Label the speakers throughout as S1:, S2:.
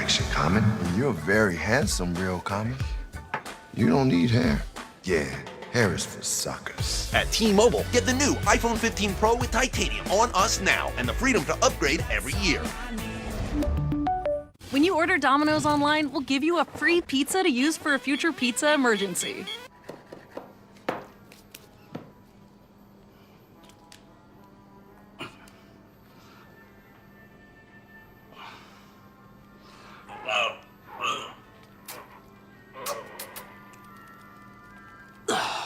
S1: protection, Common. You're very handsome, real Common. You don't need hair. Yeah, hair is for suckers.
S2: At T-Mobile, get the new iPhone 15 Pro with titanium on us now and the freedom to upgrade every year.
S3: When you order Domino's online, we'll give you a free pizza to use for a future pizza emergency.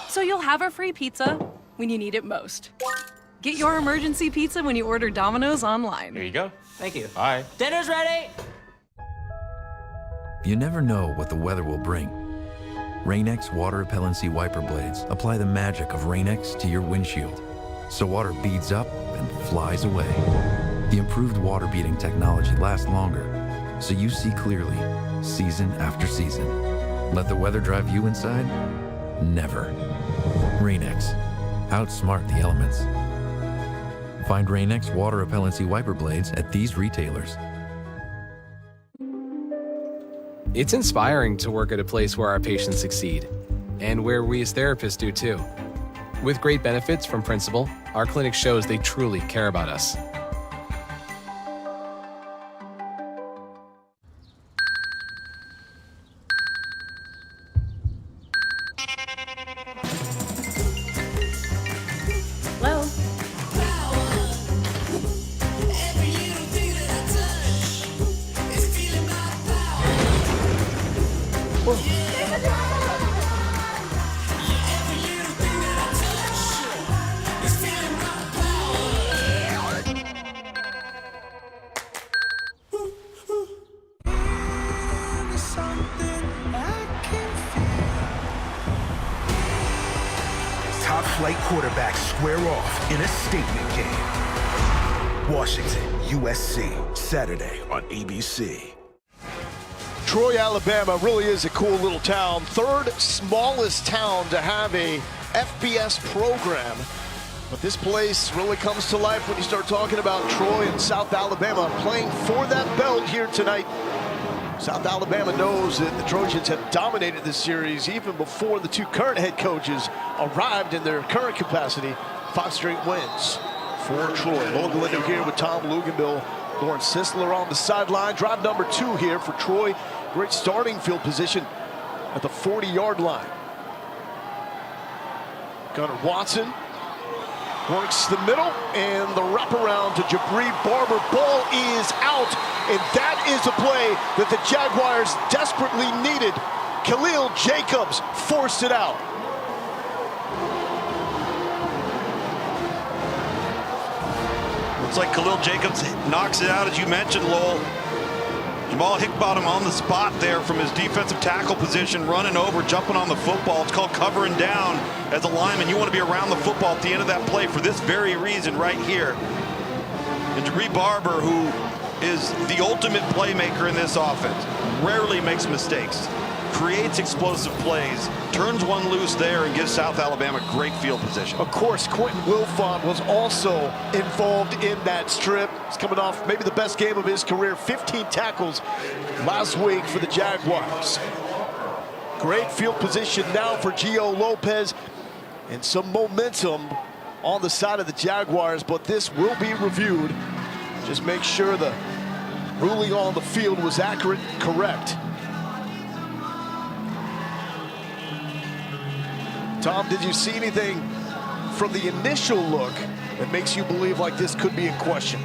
S3: So you'll have a free pizza when you need it most. Get your emergency pizza when you order Domino's online.
S4: Here you go.
S5: Thank you.
S4: Bye.
S5: Dinner's ready!
S6: You never know what the weather will bring. Rain-X water repellency wiper blades apply the magic of Rain-X to your windshield, so water beads up and flies away. The improved water-beading technology lasts longer, so you see clearly, season after season. Let the weather drive you inside? Never. Rain-X. Outsmart the elements. Find Rain-X water repellency wiper blades at these retailers.
S7: It's inspiring to work at a place where our patients succeed, and where we as therapists do too. With great benefits from Principal, our clinic shows they truly care about us.
S3: Hello?
S8: Top flight quarterbacks square off in a statement game. Washington, USC, Saturday on ABC.
S9: Troy, Alabama really is a cool little town. Third smallest town to have a FBS program. But this place really comes to life when you start talking about Troy and South Alabama playing for that belt here tonight. South Alabama knows that the Trojans have dominated this series even before the two current head coaches arrived in their current capacity. 5 straight wins for Troy. Logan Lindo here with Tom Luganbill. Lauren Sisler on the sideline. Drive number 2 here for Troy. Great starting field position at the 40-yard line. Gunnar Watson works the middle, and the wraparound to Jabri Barber. Ball is out, and that is a play that the Jaguars desperately needed. Khalil Jacobs forced it out.
S10: Looks like Khalil Jacobs knocks it out, as you mentioned, Lowell. Jamal Hickbottom on the spot there from his defensive tackle position, running over, jumping on the football. It's called covering down. As a lineman, you want to be around the football at the end of that play for this very reason right here. And Jabri Barber, who is the ultimate playmaker in this offense, rarely makes mistakes, creates explosive plays, turns one loose there, and gives South Alabama great field position.
S9: Of course, Quentin Wilfon was also involved in that strip. He's coming off maybe the best game of his career, 15 tackles last week for the Jaguars. Great field position now for Gio Lopez, and some momentum on the side of the Jaguars, but this will be reviewed. Just make sure the ruling on the field was accurate and correct. Tom, did you see anything from the initial look that makes you believe like this could be in question?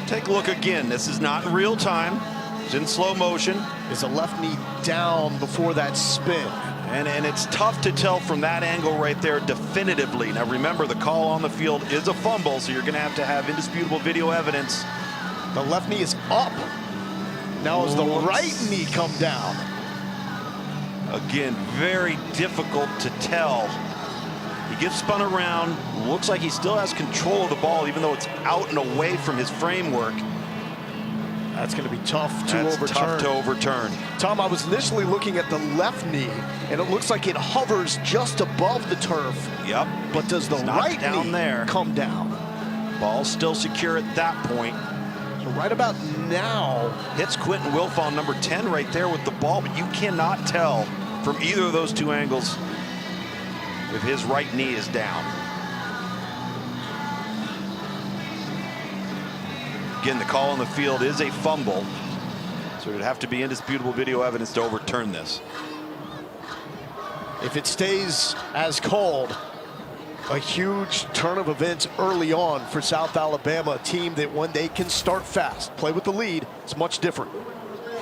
S10: Take a look again. This is not in real time. It's in slow motion.
S9: Is a left knee down before that spin?
S10: And it's tough to tell from that angle right there definitively. Now remember, the call on the field is a fumble, so you're going to have indisputable video evidence.
S9: The left knee is up. Now as the right knee come down.
S10: Again, very difficult to tell. He gets spun around. Looks like he still has control of the ball, even though it's out and away from his framework.
S9: That's going to be tough to overturn. Tom, I was initially looking at the left knee, and it looks like it hovers just above the turf.
S10: Yep.
S9: But does the right knee come down?
S10: Ball's still secure at that point.
S9: So right about now.
S10: Hits Quentin Wilfon, number 10, right there with the ball, but you cannot tell from either of those two angles if his right knee is down. Again, the call on the field is a fumble, so it would have to be indisputable video evidence to overturn this.
S9: If it stays as called, a huge turn of events early on for South Alabama, a team that when they can start fast, play with the lead, it's much different.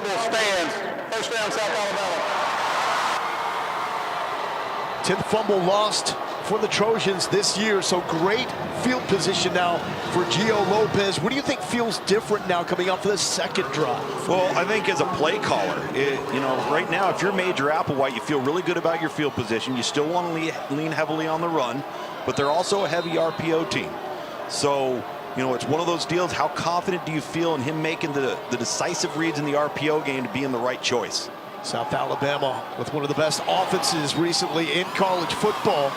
S4: Stands. First down, South Alabama.
S9: 10th fumble lost for the Trojans this year, so great field position now for Gio Lopez. What do you think feels different now coming up for the second drive?
S10: Well, I think as a play caller, you know, right now, if you're Major Applewhite, you feel really good about your field position. You still want to lean heavily on the run, but they're also a heavy RPO team. So, you know, it's one of those deals. How confident do you feel in him making the decisive reads in the RPO game to be in the right choice?
S9: South Alabama with one of the best offenses recently in college football.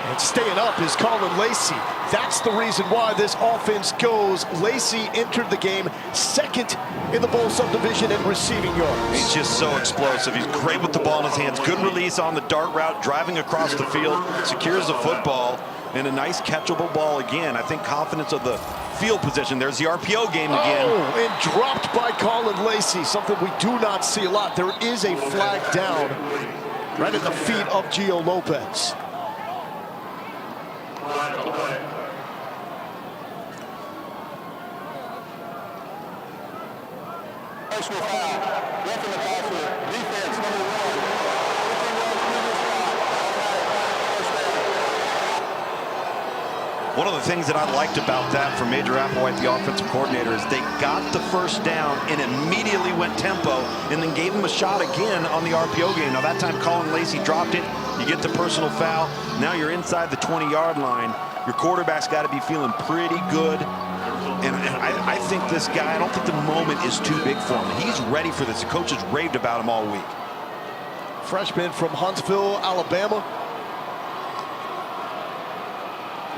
S9: And staying up is Colin Lacey. That's the reason why this offense goes. Lacey entered the game second in the bowl subdivision in receiving yards.
S10: He's just so explosive. He's great with the ball in his hands. Good release on the dart route, driving across the field, secures the football, and a nice catchable ball again. I think confidence of the field position. There's the RPO game again.
S9: Oh, and dropped by Colin Lacey, something we do not see a lot. There is a flag down right at the feet of Gio Lopez.
S4: Personal foul. Roughing the passer. Defense, number 1.
S10: One of the things that I liked about that from Major Applewhite, the offensive coordinator, is they got the first down and immediately went tempo and then gave him a shot again on the RPO game. Now that time Colin Lacey dropped it. You get the personal foul. Now you're inside the 20-yard line. Your quarterback's got to be feeling pretty good. And I think this guy, I don't think the moment is too big for him. He's ready for this. The coach has raved about him all week.
S9: Freshman from Huntsville, Alabama.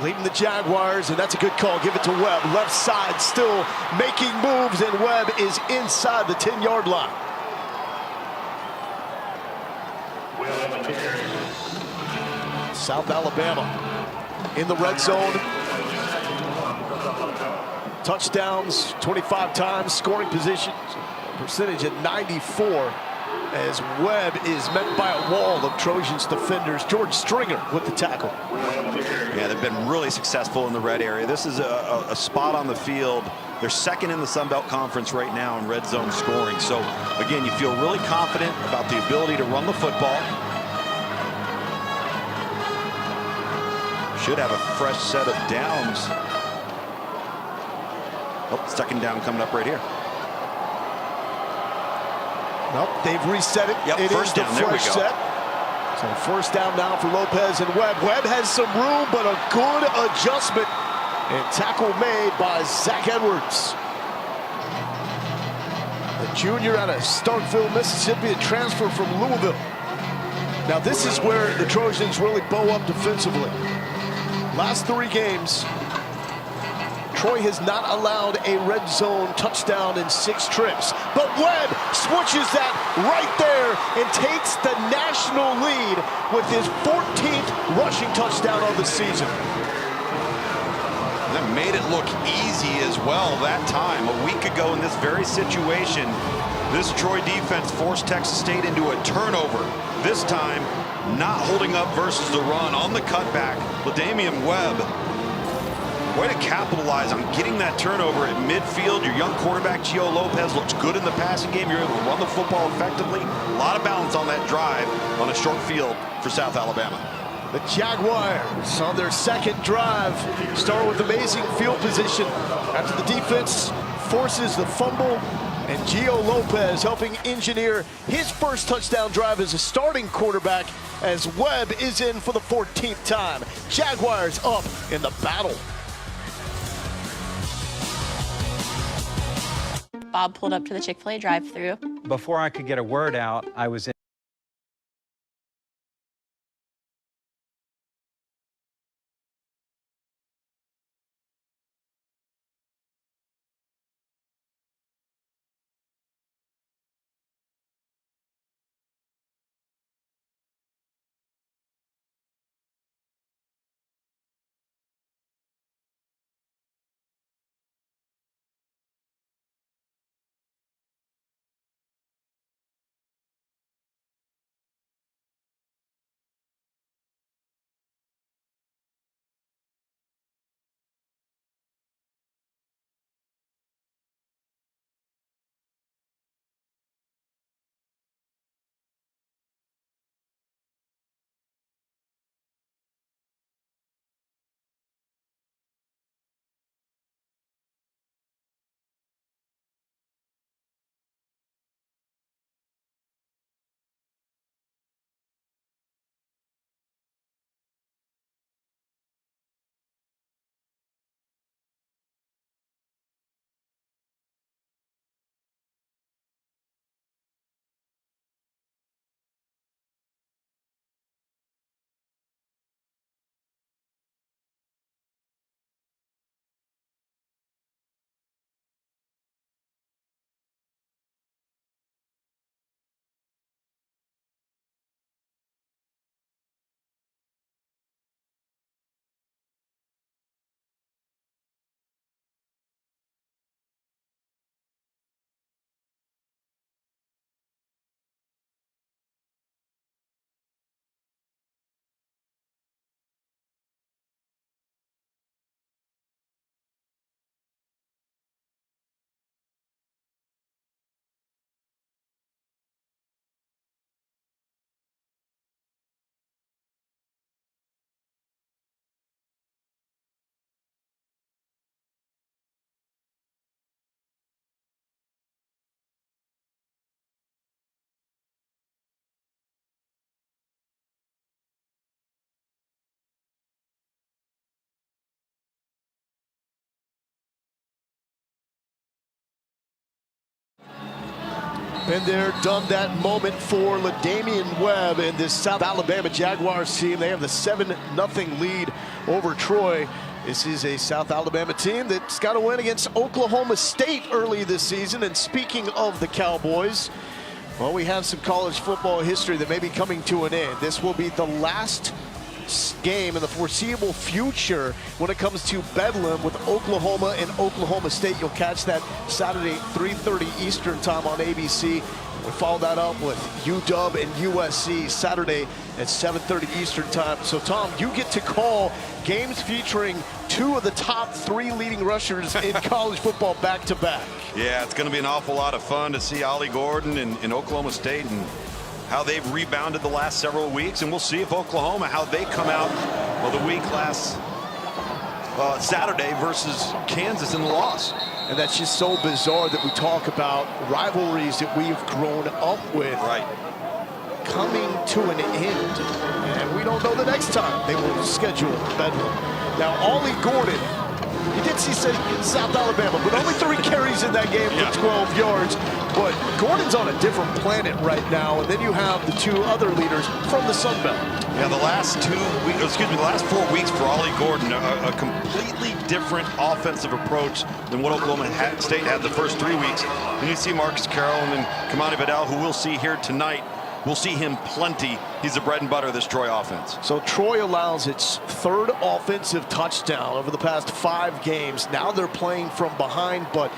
S9: Leading the Jaguars, and that's a good call. Give it to Webb. Left side still making moves, and Webb is inside the 10-yard line. South Alabama in the red zone. Touchdowns 25 times, scoring position percentage at 94 as Webb is met by a wall of Trojans defenders. George Stringer with the tackle.
S10: Yeah, they've been really successful in the red area. This is a spot on the field. They're second in the Sun Belt Conference right now in red zone scoring. So, again, you feel really confident about the ability to run the football. Should have a fresh set of downs. Oh, second down coming up right here.
S9: Nope, they've reset it.
S10: Yep,
S9: it
S10: first
S9: is
S10: down.
S9: The
S10: There we
S9: fresh
S10: go.
S9: set. So first down now for Lopez and Webb. Webb has some room, but a good adjustment. And tackle made by Zach Edwards. The junior out of Starkville, Mississippi, a transfer from Louisville. Now this is where the Trojans really bow up defensively. Last 3 games, Troy has not allowed a red zone touchdown in 6 trips. But Webb switches that right there and takes the national lead with his 14th rushing touchdown of the season.
S10: That made it look easy as well that time. A week ago in this very situation, this Troy defense forced Texas State into a turnover. This time, not holding up versus the run on the cutback. LaDamian Webb, way to capitalize on getting that turnover at midfield. Your young quarterback, Gio Lopez, looks good in the passing game. You're able to run the football effectively. A lot of balance on that drive on a short field for South Alabama.
S9: The Jaguars on their second drive start with amazing field position after the defense forces the fumble, and Gio Lopez helping engineer his first touchdown drive as a starting quarterback as Webb is in for the 14th time. Jaguars up in the battle.
S5: Bob pulled up to the Chick-fil-A drive-thru.
S11: Before I could get a word out, I was in
S9: Been there, done that moment for LaDamian Webb and this South Alabama Jaguars team. They have the 7-0 lead over Troy. This is a South Alabama team that's got a win against Oklahoma State early this season. And speaking of the Cowboys, well, we have some college football history that may be coming to an end. This will be the last game in the foreseeable future when it comes to Bedlam with Oklahoma and Oklahoma State. You'll catch that Saturday 3:30 Eastern time on ABC. We follow that up with UW and USC Saturday at 7:30 Eastern time. So Tom, you get to call games featuring two of the top 3 leading rushers in college football back to back.
S10: Yeah, it's going to be an awful lot of fun to see Ollie Gordon in Oklahoma State and how they've rebounded the last several weeks, and we'll see if Oklahoma, how they come out of the week last Saturday versus Kansas in the loss.
S9: And that's just so bizarre that we talk about rivalries that we've grown up with.
S10: Right.
S9: Coming to an end, and we don't know the next time they will schedule Bedlam. Now, Ollie Gordon, he did see South Alabama, but only 3 carries in that game for 12 yards. But Gordon's on a different planet right now, and then you have the 2 other leaders from the Sun Belt.
S10: Yeah, the last 4 weeks for Ollie Gordon, a completely different offensive approach than what Oklahoma State had the first 3 weeks. And you see Marcus Carroll and Kamani Vidal, who we'll see here tonight. We'll see him plenty. He's the bread and butter of this Troy offense.
S9: So Troy allows its 3rd offensive touchdown over the past 5 games. Now they're playing from behind, but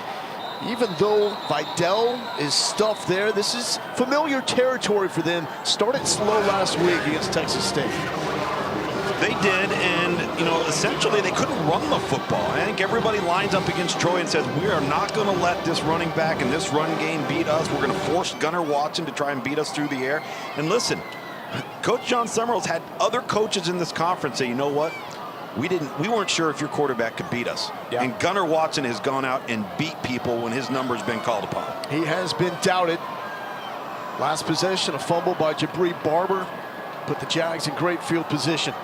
S9: even though Vidal is stuffed there, this is familiar territory for them. Started slow last week against Texas State.
S10: They did, and essentially they couldn't run the football. I think everybody lines up against Troy and says, we are not going to let this running back and this run game beat us. We're going to force Gunnar Watson to try and beat us through the air. And listen, Coach John Summerall's had other coaches in this conference say, you know what? We weren't sure if your quarterback could beat us. Yeah. And Gunnar Watson has gone out and beat people when his number's been called upon.
S9: He has been doubted. Last possession, a fumble by Jabri Barber. Put the Jags in great field position.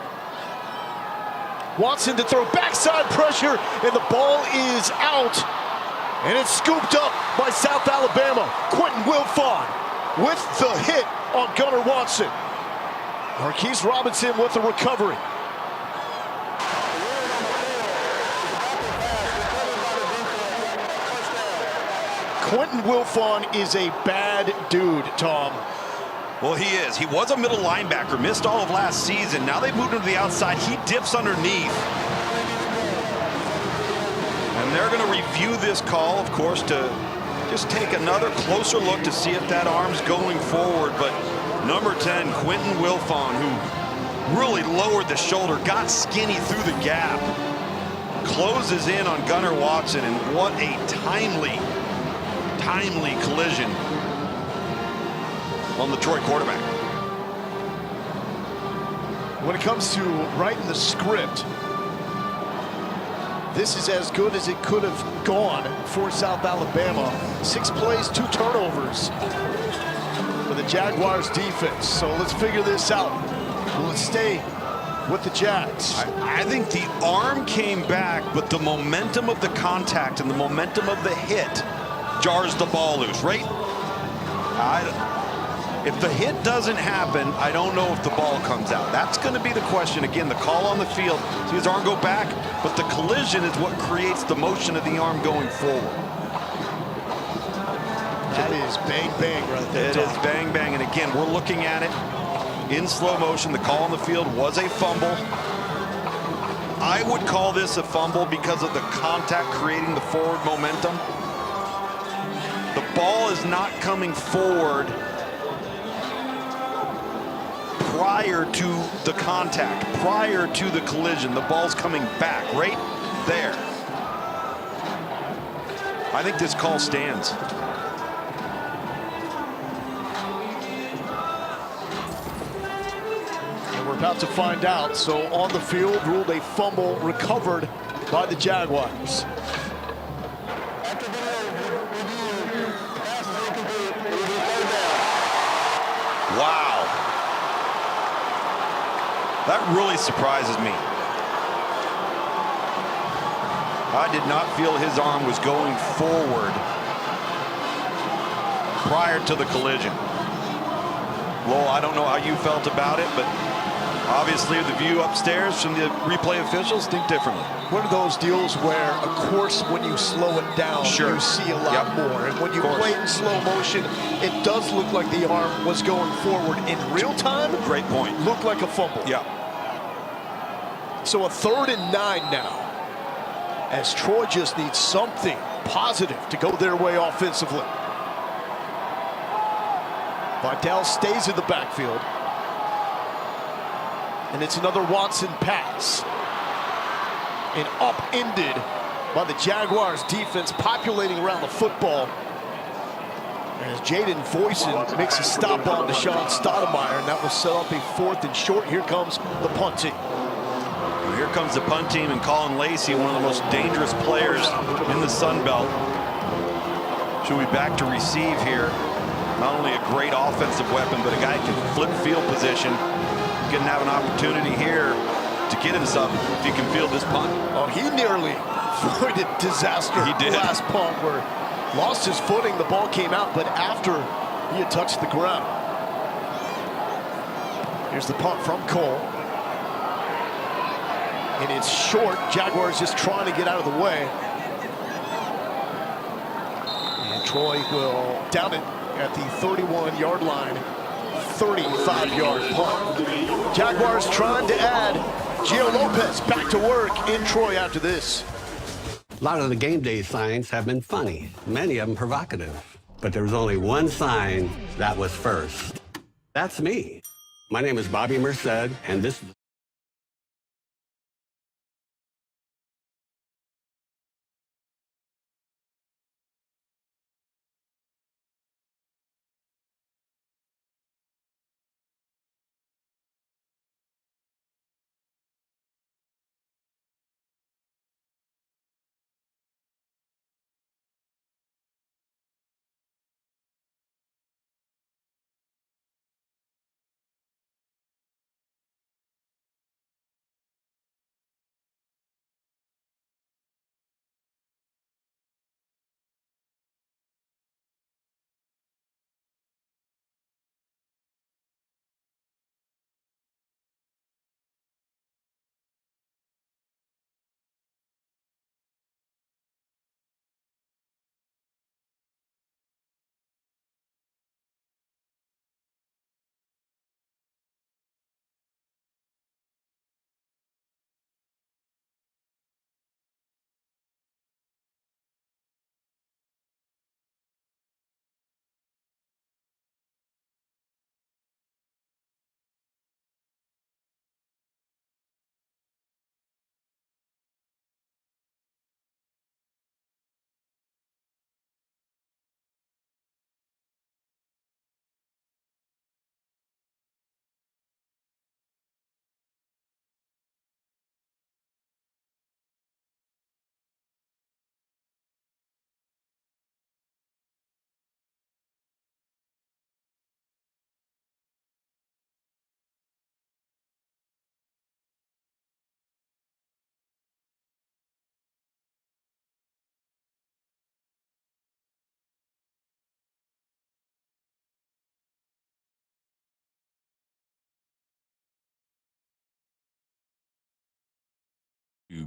S9: Watson to throw backside pressure, and the ball is out. And it's scooped up by South Alabama. Quentin Wilfon with the hit on Gunnar Watson. Marquise Robinson with the recovery. Quentin Wilfon is a bad dude, Tom.
S10: Well, he is. He was a middle linebacker, missed all of last season. Now they've moved him to the outside. He dips underneath. And they're going to review this call, of course, to just take another closer look to see if that arm's going forward. But number 10, Quentin Wilfon, who really lowered the shoulder, got skinny through the gap, closes in on Gunnar Watson, and what a timely collision on the Troy quarterback.
S9: When it comes to writing the script, this is as good as it could have gone for South Alabama. 6 plays, 2 turnovers for the Jaguars defense. So let's figure this out. Will it stay with the Jags?
S10: I think the arm came back, but the momentum of the contact and the momentum of the hit jars the ball loose, right? If the hit doesn't happen, I don't know if the ball comes out. That's going to be the question. Again, the call on the field, see his arm go back, but the collision is what creates the motion of the arm going forward.
S9: That is bang, bang right there.
S10: It is bang, bang. And again, we're looking at it in slow motion. The call on the field was a fumble. I would call this a fumble because of the contact creating the forward momentum. The ball is not coming forward prior to the contact, prior to the collision. The ball's coming back right there. I think this call stands.
S9: And we're about to find out. So on the field, ruled a fumble recovered by the Jaguars.
S10: Wow. That really surprises me. I did not feel his arm was going forward prior to the collision. Lowell, I don't know how you felt about it, but obviously the view upstairs from the replay officials think differently.
S9: One of those deals where, of course, when you slow it down, you see a lot more. And when you play it in slow motion, it does look like the arm was going forward. In real time,
S10: great point.
S9: Looked like a fumble.
S10: Yeah.
S9: So a 3rd and 9 now, as Troy just needs something positive to go their way offensively. Vidal stays in the backfield. And it's another Watson pass. And upended by the Jaguars defense populating around the football. As Jaden Voisin makes a stop on Deshaun Stoudemire, and that will set up a 4th and short. Here comes the punt team.
S10: Well, here comes the punt team and Colin Lacey, one of the most dangerous players in the Sun Belt. She'll be back to receive here. Not only a great offensive weapon, but a guy who can flip field position. He's going to have an opportunity here to get himself if he can field this punt.
S9: Oh, he nearly avoided disaster.
S10: He did.
S9: Last punt where lost his footing, the ball came out, but after he had touched the ground. Here's the punt from Cole. And it's short. Jaguars just trying to get out of the way. And Troy will down it at the 31-yard line. 35-yard punt. Jaguars trying to add Gio Lopez back to work in Troy after this.
S12: A lot of the game day signs have been funny, many of them provocative. But there was only one sign that was first. That's me. My name is Bobby Merced, and this is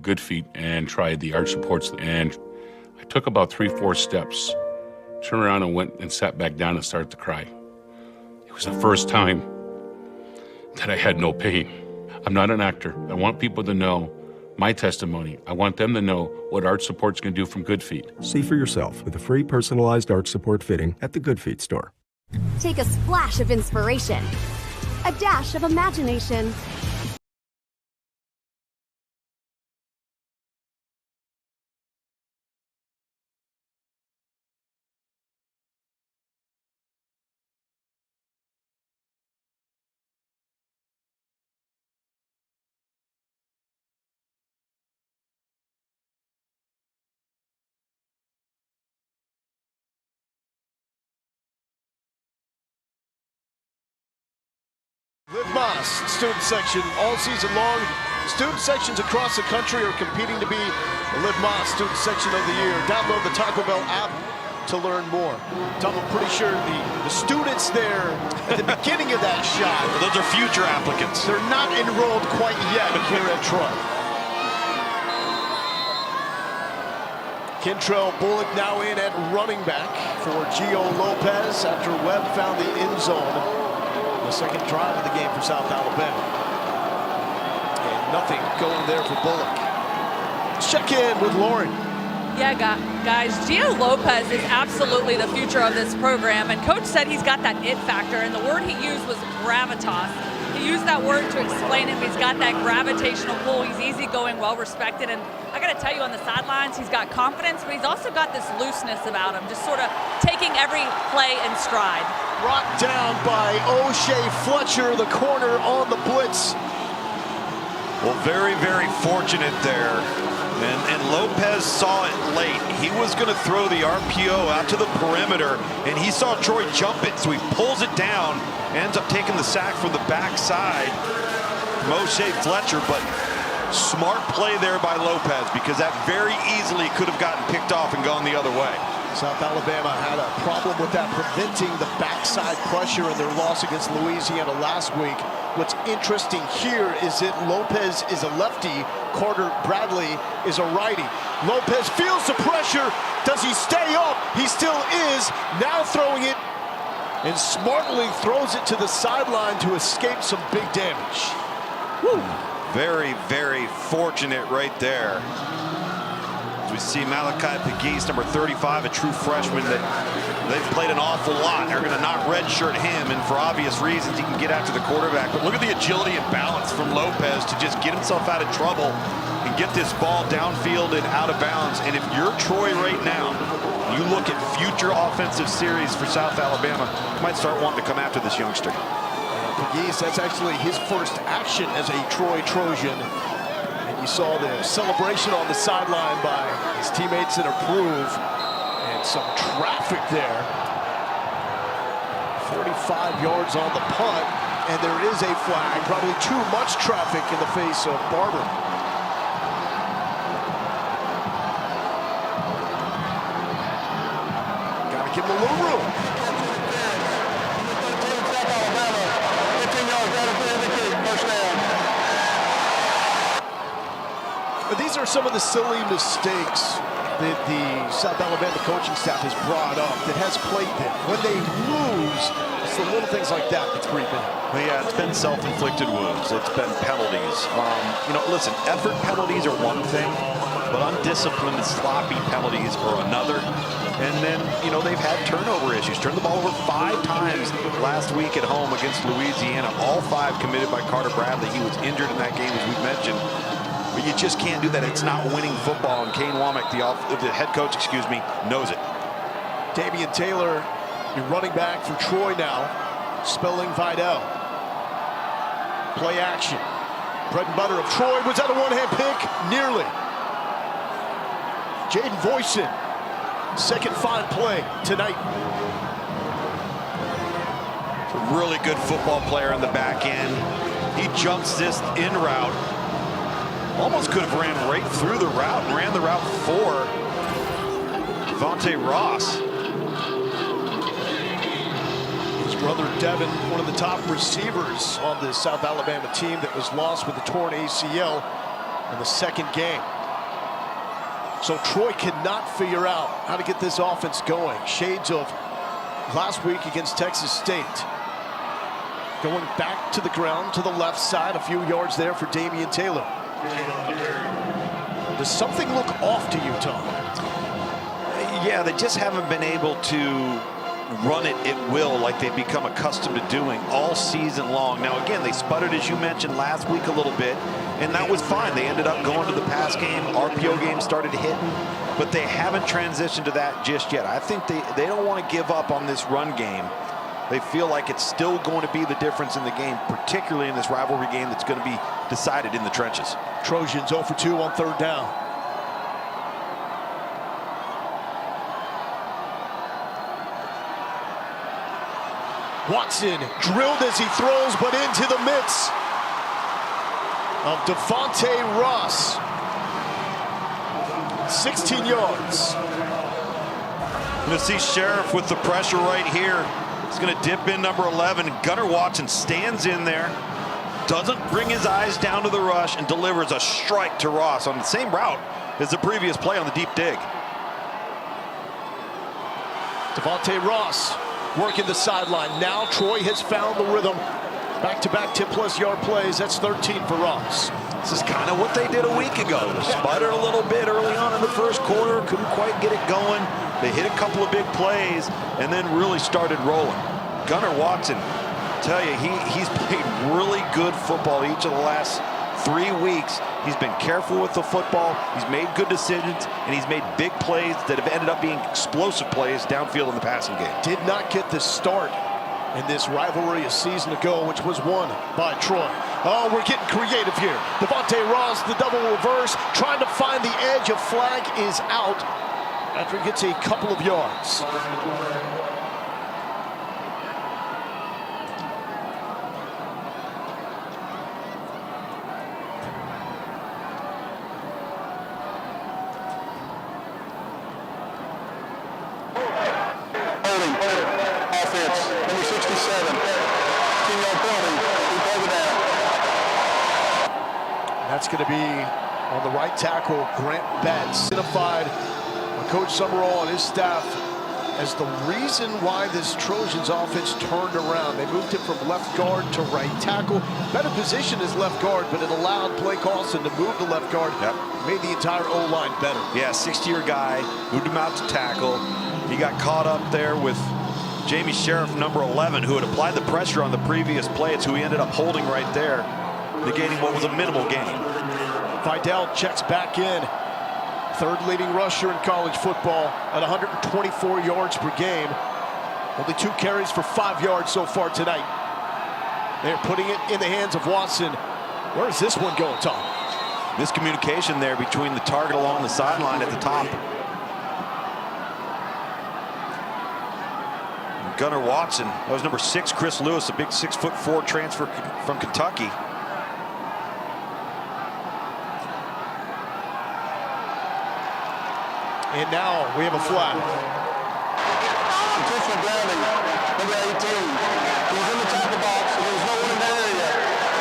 S13: Good Feet and tried the arch supports, and I took about 3-4 steps, turned around and went and sat back down and started to cry. It was the first time that I had no pain. I'm not an actor. I want people to know my testimony. I want them to know what arch supports can do from Good Feet.
S14: See for yourself with a free personalized arch support fitting at the Good Feet store.
S15: Take a splash of inspiration, a dash of imagination.
S9: Liv Moss, student section all season long. Student sections across the country are competing to be the Liv Moss student section of the year. Download the Taco Bell app to learn more. Tom, I'm pretty sure the students there at the beginning of that shot,
S10: those are future applicants.
S9: They're not enrolled quite yet here at Troy. Kentrell Bullock now in at running back for Gio Lopez after Webb found the end zone. The second drive of the game for South Alabama. And nothing going there for Bullock. Let's check in with Lauren.
S16: Yeah, guys, Gio Lopez is absolutely the future of this program, and Coach said he's got that it factor, and the word he used was gravitas. He used that word to explain him. He's got that gravitational pull. He's easygoing, well-respected, and I got to tell you, on the sidelines, he's got confidence, but he's also got this looseness about him, just sort of taking every play in stride.
S9: Brought down by O'Shea Fletcher, the corner on the blitz.
S10: Well, very, very fortunate there. And Lopez saw it late. He was going to throw the RPO out to the perimeter, and he saw Troy jump it, so he pulls it down, ends up taking the sack from the backside. O'Shea Fletcher, but smart play there by Lopez, because that very easily could have gotten picked off and gone the other way.
S9: South Alabama had a problem with that, preventing the backside pressure in their loss against Louisiana last week. What's interesting here is that Lopez is a lefty, Carter Bradley is a righty. Lopez feels the pressure. Does he stay up? He still is. Now throwing it, and smartly throws it to the sideline to escape some big damage. Woo.
S10: Very, very fortunate right there. We see Malachi Pegues, number 35, a true freshman that they've played an awful lot. They're going to not redshirt him, and for obvious reasons, he can get after the quarterback. But look at the agility and balance from Lopez to just get himself out of trouble and get this ball downfield and out of bounds. And if you're Troy right now, you look at future offensive series for South Alabama, you might start wanting to come after this youngster.
S9: Pegues, that's actually his first action as a Troy Trojan. You saw the celebration on the sideline by his teammates that approve, and some traffic there. 45 yards on the punt, and there is a flag. Probably too much traffic in the face of Barber. Gotta give him a little room. But these are some of the silly mistakes that the South Alabama coaching staff has brought up that has plagued them. When they lose, it's the little things like that that creep in.
S10: Well, yeah, it's been self-inflicted wounds. It's been penalties. You know, listen, effort penalties are one thing, but undisciplined, sloppy penalties are another. And then, you know, they've had turnover issues. Turned the ball over 5 times last week at home against Louisiana. All 5 committed by Carter Bradley. He was injured in that game, as we've mentioned. But you just can't do that. It's not winning football, and Kane Womack, the head coach, knows it.
S9: Damian Taylor, the running back for Troy now, spelling Vidal. Play action. Bread and butter of Troy. Was that a one-hand pick? Nearly. Jaden Voisin, second fine play tonight.
S10: A really good football player on the back end. He jumps this in route. Almost could have ran right through the route and ran the route for Vontae Ross.
S9: His brother Devin, one of the top receivers on the South Alabama team that was lost with a torn ACL in the second game. So Troy cannot figure out how to get this offense going. Shades of last week against Texas State. Going back to the ground to the left side, a few yards there for Damian Taylor. Does something look off to you, Tom?
S10: Yeah, they just haven't been able to run it at will like they've become accustomed to doing all season long. Now, again, they sputtered, as you mentioned, last week a little bit, and that was fine. They ended up going to the pass game. RPO game started hitting, but they haven't transitioned to that just yet. I think they don't want to give up on this run game. They feel like it's still going to be the difference in the game, particularly in this rivalry game that's going to be decided in the trenches.
S9: Trojans 0 for 2 on third down. Watson drilled as he throws, but into the midst of Devontae Ross. 16 yards.
S10: Going to see Sheriff with the pressure right here. He's going to dip in number 11. Gunnar Watson stands in there, doesn't bring his eyes down to the rush, and delivers a strike to Ross on the same route as the previous play on the deep dig.
S9: Devontae Ross working the sideline. Now Troy has found the rhythm. Back-to-back 10-plus yard plays. That's 13 for Ross.
S10: This is kind of what they did a week ago. They sputtered a little bit early on in the first quarter, couldn't quite get it going. They hit a couple of big plays and then really started rolling. Gunnar Watson, I tell you, he's played really good football each of the last 3 weeks. He's been careful with the football. He's made good decisions, and he's made big plays that have ended up being explosive plays downfield in the passing game.
S9: Did not get the start in this rivalry a season ago, which was won by Troy. Oh, we're getting creative here. Devontae Ross, the double reverse, trying to find the edge. A flag is out after he gets a couple of yards. That's going to be on the right tackle, Grant Betts, identified by Coach Summerall and his staff as the reason why this Trojans offense turned around. They moved him from left guard to right tackle. Better position as left guard, but it allowed Blake Austin to move to left guard.
S10: Yep.
S9: Made the entire O-line better.
S10: Yeah, 60-year guy, moved him out to tackle. He got caught up there with Jamie Sheriff, number 11, who had applied the pressure on the previous play. It's who he ended up holding right there, negating what was a minimal gain.
S9: Vidal checks back in. Third leading rusher in college football at 124 yards per game. Only 2 carries for 5 yards so far tonight. They're putting it in the hands of Watson. Where is this one going, Tom?
S10: Miscommunication there between the target along the sideline at the top. Gunnar Watson, that was number 6, Chris Lewis, a big 6'4" transfer from Kentucky.
S9: And now we have a flag.
S4: Intentional grounding, number 18. He's in the tackle box, and there's no one in that area.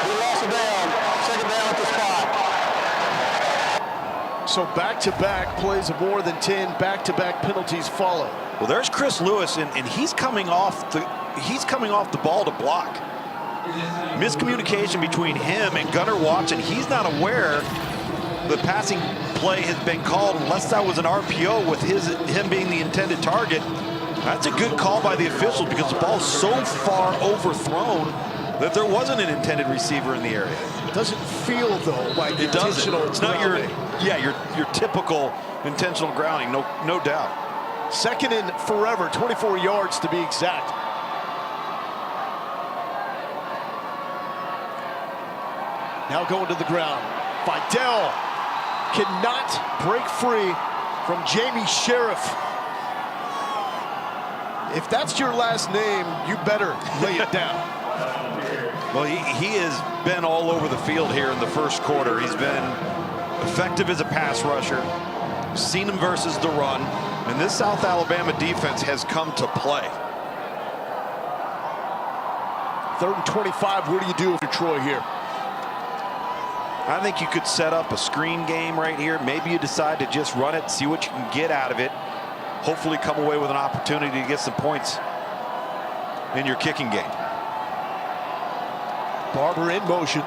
S4: He lost it down. Second down at the spot.
S9: So back-to-back plays of more than 10 back-to-back penalties follow.
S10: Well, there's Chris Lewis, and he's coming off the ball to block. Miscommunication between him and Gunnar Watson. He's not aware the passing play has been called unless that was an RPO with him being the intended target. That's a good call by the officials because the ball's so far overthrown that there wasn't an intended receiver in the area.
S9: It doesn't feel though like
S10: it
S9: intentional.
S10: It's not
S9: grounding.
S10: your typical intentional grounding, no doubt.
S9: Second and forever, 24 yards to be exact. Now going to the ground. Vidal cannot break free from Jamie Sheriff. If that's your last name, you better lay it down.
S10: Well, he has been all over the field here in the first quarter. He's been effective as a pass rusher. Seen him versus the run. And this South Alabama defense has come to play.
S9: 3rd and 25, what do you do if you're Troy here?
S10: I think you could set up a screen game right here. Maybe you decide to just run it, see what you can get out of it. Hopefully come away with an opportunity to get some points in your kicking game.
S9: Barber in motion.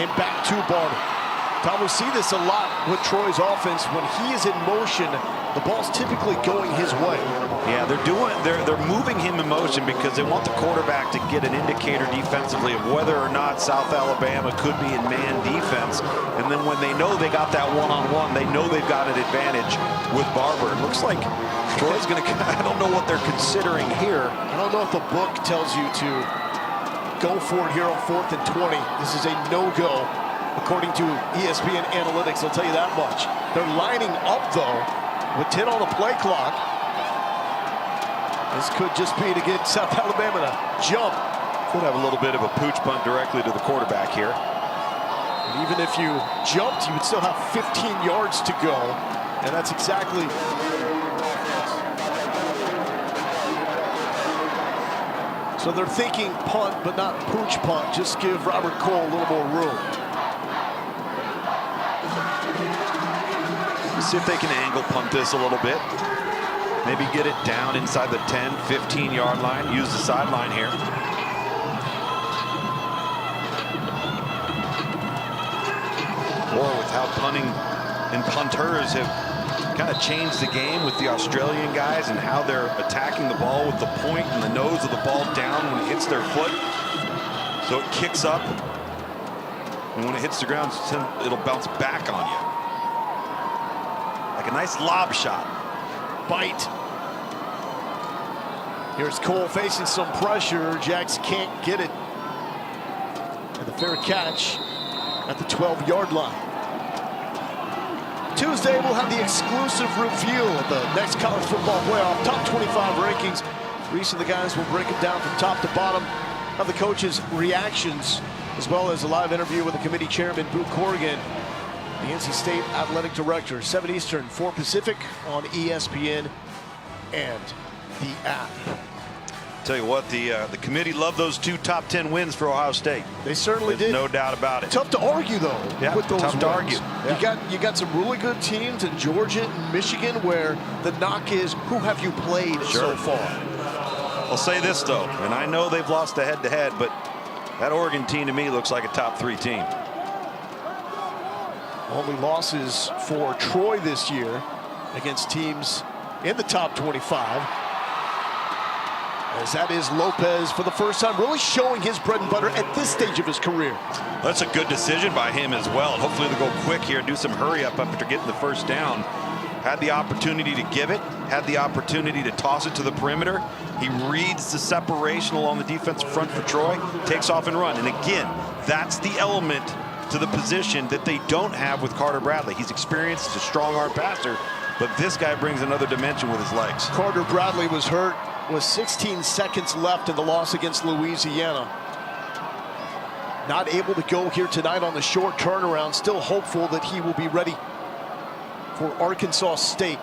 S9: And back to Barber. Tom, we see this a lot with Troy's offense. When he is in motion, the ball's typically going his way.
S10: Yeah, they're moving him in motion because they want the quarterback to get an indicator defensively of whether or not South Alabama could be in man defense. And then when they know they got that one-on-one, they know they've got an advantage with Barber. It looks like Troy's going to, I don't know what they're considering here.
S9: I don't know if the book tells you to go for it here on 4th and 20. This is a no-go. According to ESPN analytics, I'll tell you that much. They're lining up, though, with 10 on the play clock. This could just be to get South Alabama to jump.
S10: Could have a little bit of a pooch punt directly to the quarterback here.
S9: And even if you jumped, you would still have 15 yards to go. And that's exactly so they're thinking punt, but not pooch punt. Just give Robert Cole a little more room.
S10: See if they can angle punt this a little bit. Maybe get it down inside the 10, 15-yard line. Use the sideline here. Or with how punting and punters have kind of changed the game with the Australian guys and how they're attacking the ball with the point and the nose of the ball down when it hits their foot. So it kicks up. And when it hits the ground, it'll bounce back on you. Like a nice lob shot.
S9: Bite. Here's Cole facing some pressure. Jags can't get it. And the fair catch at the 12-yard line. Tuesday, we'll have the exclusive review of the next college football playoff top 25 rankings. Reese and the guys will break it down from top to bottom, have the coaches' reactions, as well as a live interview with the committee chairman, Boo Corrigan, the NC State athletic director. 7 Eastern, 4 Pacific on ESPN and the app.
S10: Tell you what, the committee loved those 2 top 10 wins for Ohio State.
S9: They certainly did.
S10: No doubt about it.
S9: Tough to argue, though, with those
S10: tough
S9: wins.
S10: to argue.
S9: Yeah. You got some really good teams in Georgia and Michigan where the knock is, who have you played so far?
S10: I'll say this, though, and I know they've lost the head-to-head, but that Oregon team to me looks like a top 3 team.
S9: Only losses for Troy this year against teams in the top 25. As that is Lopez for the first time, really showing his bread and butter at this stage of his career.
S10: That's a good decision by him as well. And hopefully they'll go quick here, do some hurry up after getting the first down. Had the opportunity to give it, had the opportunity to toss it to the perimeter. He reads the separation along the defensive front for Troy, takes off and run. And again, that's the element to the position that they don't have with Carter Bradley. He's experienced, he's a strong arm passer, but this guy brings another dimension with his legs.
S9: Carter Bradley was hurt with 16 seconds left in the loss against Louisiana. Not able to go here tonight on the short turnaround. Still hopeful that he will be ready for Arkansas State.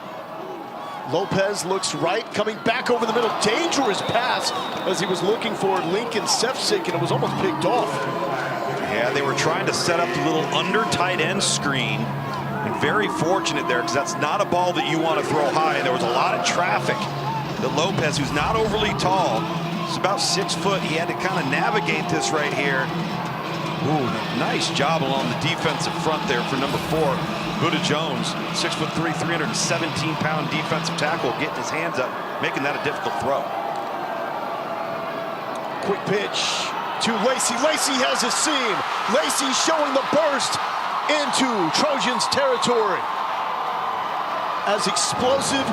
S9: Lopez looks right, coming back over the middle. Dangerous pass as he was looking for Lincoln Sefcik, and it was almost picked off.
S10: Yeah, they were trying to set up the little under tight end screen. And very fortunate there, because that's not a ball that you want to throw high. There was a lot of traffic. That Lopez, who's not overly tall, he's about 6 foot. He had to kind of navigate this right here. Ooh, nice job along the defensive front there for number 4, Buda Jones. 6'3", 317-pound defensive tackle, getting his hands up, making that a difficult throw.
S9: Quick pitch to Lacey. Lacey has a seam. Lacey showing the burst into Trojans territory. As explosive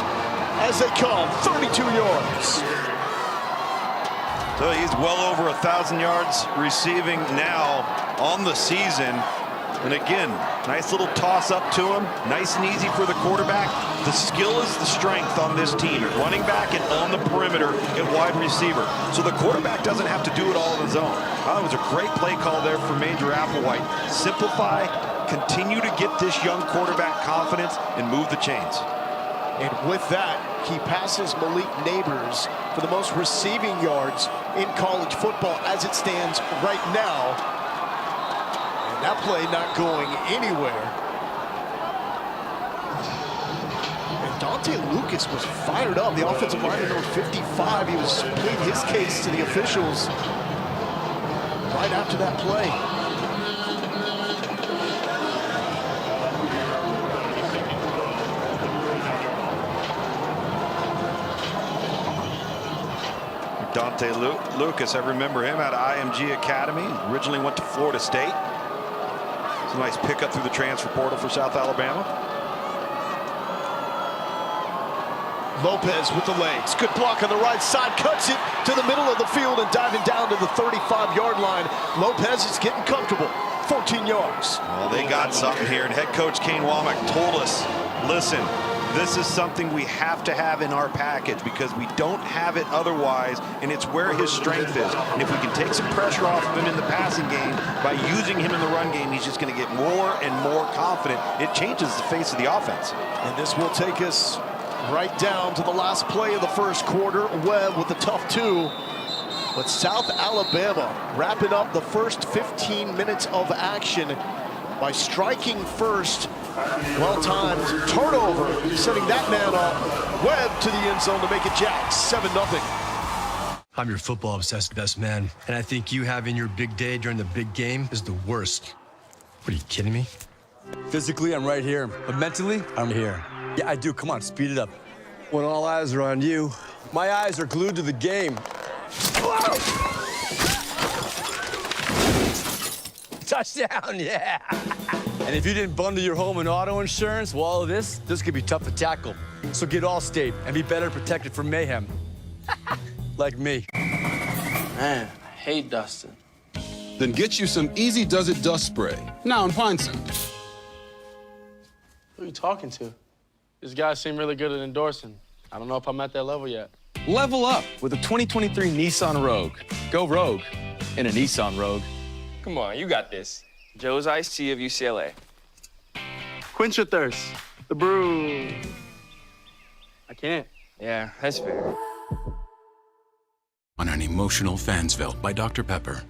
S9: as they come, 32 yards.
S10: So he's well over 1,000 yards receiving now on the season. And again, nice little toss up to him. Nice and easy for the quarterback. The skill is the strength on this team at running back and on the perimeter at wide receiver. So the quarterback doesn't have to do it all on his own. It was a great play call there for Major Applewhite. Simplify, continue to get this young quarterback confidence and move the chains.
S9: And with that, he passes Malik Neighbors for the most receiving yards in college football as it stands right now. And that play not going anywhere. And Dante Lucas was fired up. The offensive lineman number 55. He was pleading his case to the officials right after that play.
S10: Dante Lucas, I remember him out of IMG Academy. Originally went to Florida State. It's a nice pickup through the transfer portal for South Alabama.
S9: Lopez with the legs. Good block on the right side. Cuts it to the middle of the field and diving down to the 35-yard line. Lopez is getting comfortable. 14 yards.
S10: Well, they got something here. And head coach Kane Womack told us, listen, This is something we have to have in our package because we don't have it otherwise, and it's where his strength is. And if we can take some pressure off of him in the passing game by using him in the run game, he's just going to get more and more confident. It changes the face of the offense.
S9: And this will take us right down to the last play of the first quarter. Webb with the tough two. But South Alabama wrapping up the first 15 minutes of action by striking first. Well-timed turnover, sending that man up. Webb to the end zone to make it Jacks 7-0.
S17: I'm your football-obsessed best man, and I think you having your big day during the big game is the worst. What, are you kidding me? Physically, I'm right here, but mentally, I'm here. Yeah, I do. Come on, speed it up. When all eyes are on you, my eyes are glued to the game. Whoa! Touchdown, yeah! And if you didn't bundle your home and auto insurance, well, all of this could be tough to tackle. So get Allstate and be better protected from mayhem. Like me.
S18: Man, I hate dusting.
S19: Then get you some Easy Does It dust spray, now in Pine Center.
S18: Who are you talking to? These guys seem really good at endorsing. I don't know if I'm at that level yet.
S20: Level up with a 2023 Nissan Rogue. Go Rogue in a Nissan Rogue.
S21: Come on, you got this. Joe's Iced Tea of UCLA.
S18: Quench your thirst. The brew. I can't.
S21: Yeah, that's fair.
S22: On an Emotional Fansville by Dr. Pepper.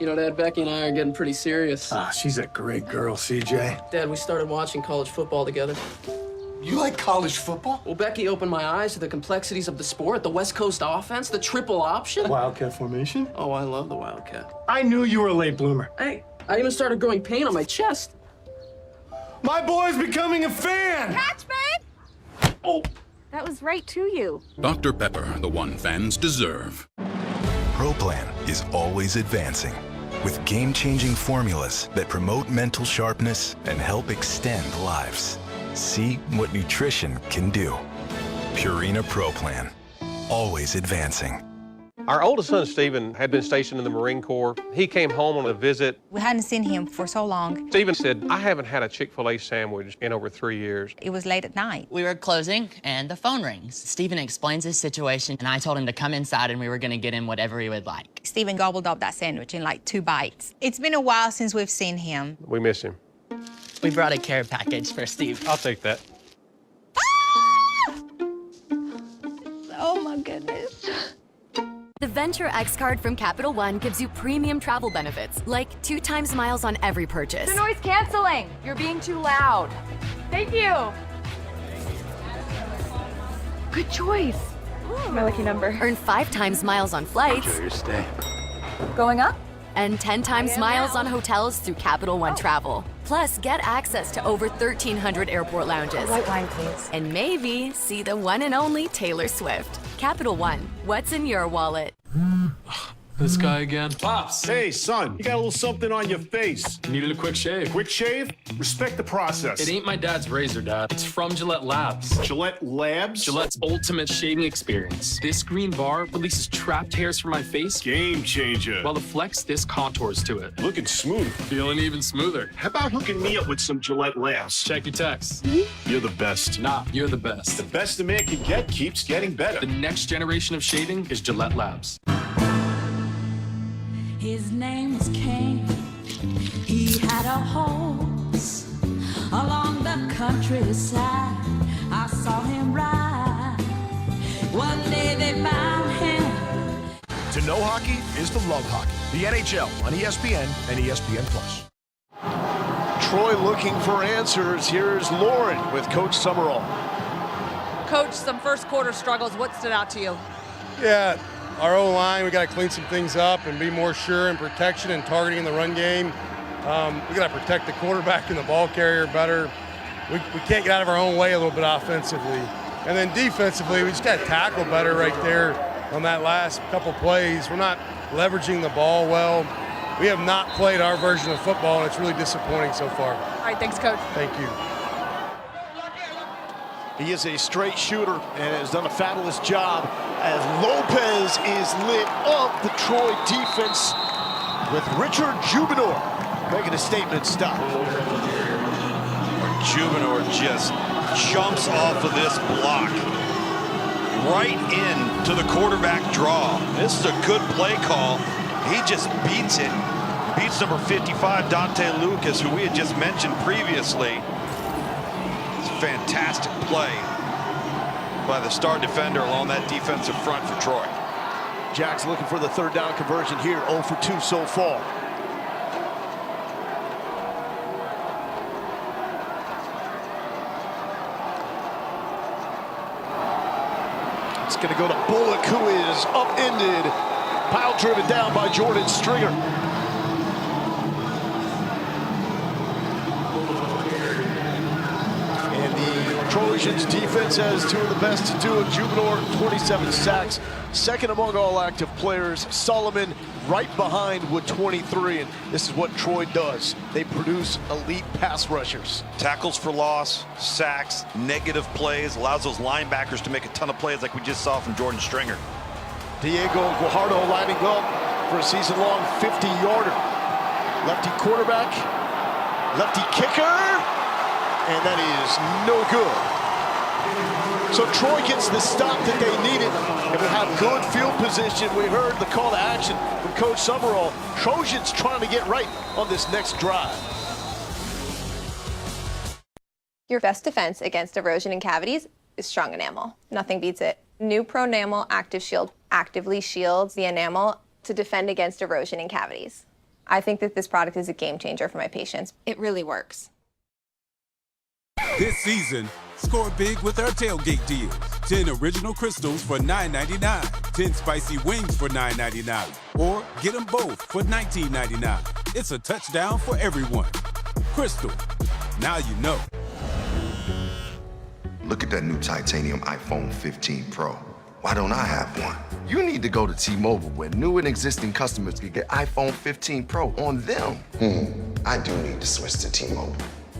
S23: You know, Dad, Becky and I are getting pretty serious.
S24: She's a great girl, CJ.
S23: Dad, we started watching college football together.
S24: You like college football?
S23: Well, Becky opened my eyes to the complexities of the sport, the West Coast offense, the triple option.
S24: Wildcat formation?
S23: Oh, I love the Wildcat.
S24: I knew you were a late bloomer.
S23: Hey, I even started growing pain on my chest.
S24: My boy's becoming a fan!
S15: Catch, babe!
S24: Oh!
S15: That was right to you.
S22: Dr. Pepper, the one fans deserve.
S8: ProPlan is always advancing with game-changing formulas that promote mental sharpness and help extend lives. See what nutrition can do. Purina ProPlan, always advancing.
S25: Our oldest son, Stephen, had been stationed in the Marine Corps. He came home on a visit.
S26: We hadn't seen him for so long.
S25: Stephen said, I haven't had a Chick-fil-A sandwich in over 3 years.
S26: It was late at night.
S27: We were closing, and the phone rings. Stephen explains his situation, and I told him to come inside, and we were going to get him whatever he would like.
S26: Stephen gobbled up that sandwich in like 2 bites. It's been a while since we've seen him.
S25: We miss him.
S27: We brought a care package for Steve.
S25: I'll take that.
S26: Oh, my goodness.
S15: The Venture X card from Capital One gives you premium travel benefits, like 2 times miles on every purchase.
S28: The noise canceling. You're being too loud. Thank you. Good choice. My lucky number.
S15: Earn 5 times miles on flights.
S24: Enjoy your stay.
S28: Going up?
S15: And 10 times miles on hotels through Capital One Travel. Plus, get access to over 1,300 airport lounges.
S28: White wine, please.
S15: And maybe see the one and only Taylor Swift. Capital One, what's in your wallet?
S29: This guy again.
S24: Pops. Hey, son, you got a little something on your face.
S29: Needed a quick shave.
S24: Quick shave? Respect the process.
S29: It ain't my dad's razor, Dad. It's from Gillette Labs.
S24: Gillette Labs?
S29: Gillette's ultimate shaving experience. This green bar releases trapped hairs from my face.
S24: Game changer.
S29: While the Flex Disc contours to it.
S24: Looking smooth.
S29: Feeling even smoother.
S24: How about hooking me up with some Gillette Labs?
S29: Check your text.
S24: You're the best.
S29: Nah, you're the best.
S24: The best a man can get keeps getting better.
S29: The next generation of shaving is Gillette Labs.
S30: His name was Cain. He had a horse along the countryside. I saw him ride. One day they found him.
S8: To know hockey is to love hockey. The NHL on ESPN and ESPN+.
S9: Troy looking for answers. Here's Lauren with Coach Summerall.
S16: Coach, some first quarter struggles. What stood out to you?
S31: Yeah, our O-line, we got to clean some things up and be more sure in protection and targeting in the run game. We got to protect the quarterback and the ball carrier better. We can't get out of our own way a little bit offensively. And then defensively, we just got to tackle better right there on that last couple plays. We're not leveraging the ball well. We have not played our version of football, and it's really disappointing so far.
S16: All right, thanks, Coach.
S31: Thank you.
S9: He is a straight shooter and has done a fabulous job as Lopez is lit up the Troy defense with Richard Jubinor making a statement stop.
S10: Jubinor just jumps off of this block right into the quarterback draw. This is a good play call. He just beats it. Beats number 55, Dante Lucas, who we had just mentioned previously. It's a fantastic play by the star defender along that defensive front for Troy.
S9: Jack's looking for the third down conversion here, 0 for 2 so far. It's going to go to Bullock, who is upended, pile driven down by Jordan Stringer. Trojans defense has two of the best to do it. Juvenor, 27 sacks, second among all active players. Solomon right behind with 23, and this is what Troy does. They produce elite pass rushers.
S10: Tackles for loss, sacks, negative plays, allows those linebackers to make a ton of plays like we just saw from Jordan Stringer.
S9: Diego Guajardo lining up for a season-long 50-yarder. Lefty quarterback, lefty kicker. And that is no good. So Troy gets the stop that they needed and will have good field position. We heard the call to action from Coach Summerall. Trojans trying to get right on this next drive.
S1: Your best defense against erosion and cavities is strong enamel. Nothing beats it. New Pro Enamel Active Shield actively shields the enamel to defend against erosion and cavities. I think that this product is a game changer for my patients. It really works.
S2: This season, score big with our tailgate deals. 10 original crystals for $9.99. 10 spicy wings for $9.99. Or get them both for $19.99. It's a touchdown for everyone. Crystal, now you know.
S3: Look at that new titanium iPhone 15 Pro. Why don't I have one? You need to go to T-Mobile, where new and existing customers can get iPhone 15 Pro on them. I do need to switch to T-Mobile.